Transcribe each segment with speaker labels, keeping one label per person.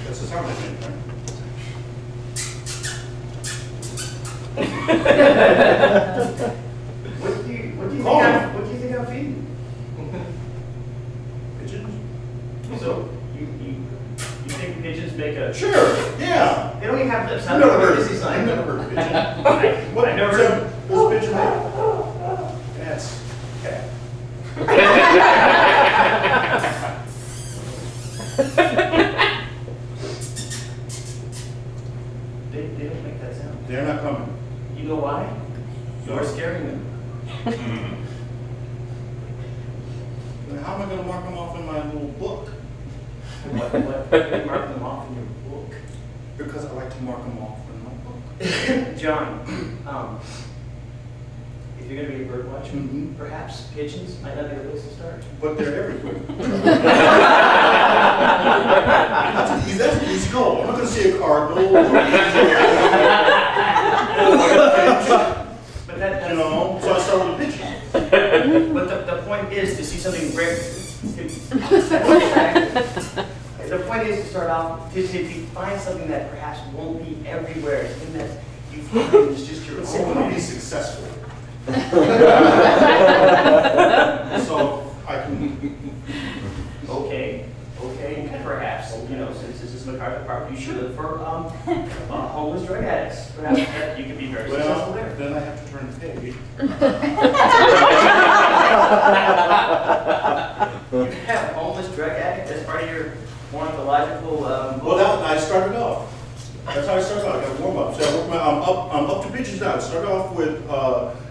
Speaker 1: That's a sound machine, right?
Speaker 2: What do you think I'm feeding?
Speaker 1: Pigeons?
Speaker 2: So you think pigeons make a?
Speaker 1: Sure, yeah.
Speaker 2: They don't even have lips.
Speaker 1: I've never heard of pigeon. I've never heard of pigeon. What
Speaker 2: I never
Speaker 1: sound does a pigeon make? That's cat.
Speaker 2: They don't make that sound.
Speaker 1: They're not coming.
Speaker 2: You know why? You're scaring them.
Speaker 1: Then how am I going to mark them off in my little book?
Speaker 2: What? You mark them off in your book.
Speaker 1: Because I like to mark them off in my book.
Speaker 2: John, if you're going to be a bird watcher,
Speaker 1: Mhm.
Speaker 2: perhaps pigeons might not be the place to start.
Speaker 1: But they're everywhere. That's an easy goal. I'm not going to see a cardinal or a finch,
Speaker 2: But that's
Speaker 1: you know, so I start with a pigeon.
Speaker 2: But the point is to see something rare. The point is to start off to find something that perhaps won't be everywhere, something that you find is just your
Speaker 1: So I want to be
Speaker 2: own.
Speaker 1: successful. So I can.
Speaker 2: Okay, perhaps, you know, since this is MacArthur Park, you should look for homeless drug addicts. Perhaps that you could be very successful
Speaker 1: Well,
Speaker 2: there.
Speaker 1: then I have to turn the page.
Speaker 2: You have homeless drug addict as part of your ornithological.
Speaker 1: Well, that, I started off. That's how I started off. I got warm up. So I'm up to pigeons now. I started off with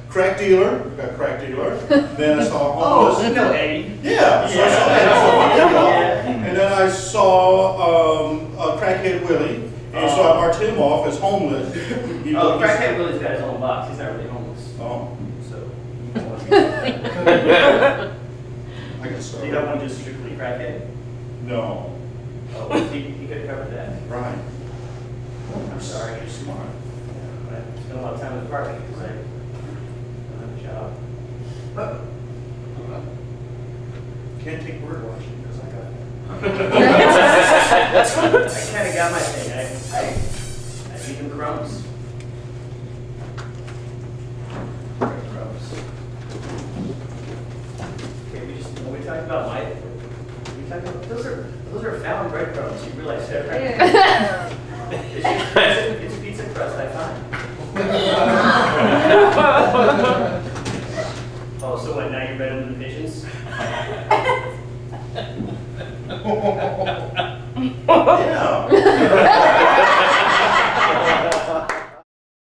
Speaker 1: crack dealer. Got crack dealer. Then I saw homeless.
Speaker 2: Oh, you know Eddie.
Speaker 1: Yeah. So I saw that. And then I saw crackhead Willie. And so I marked him off as homeless.
Speaker 2: Oh, crackhead Willie's got his own box. He's not really homeless.
Speaker 1: Oh.
Speaker 2: So.
Speaker 1: I can start.
Speaker 2: Do you have one just strictly crackhead?
Speaker 1: No.
Speaker 2: Oh, he could have covered that.
Speaker 1: Right.
Speaker 2: I'm sorry.
Speaker 1: You're smart.
Speaker 2: I spent a lot of time in the park because I don't have a job. But
Speaker 1: Can't take bird watching because I got it.
Speaker 2: I kind of got my thing. I feed them crumbs. Breadcrumbs. Okay, when we talked about we talked about those are found breadcrumbs. You realize that, right? It's pizza crust I find. Oh, so what? Now you're better than the pigeons?
Speaker 1: Yeah.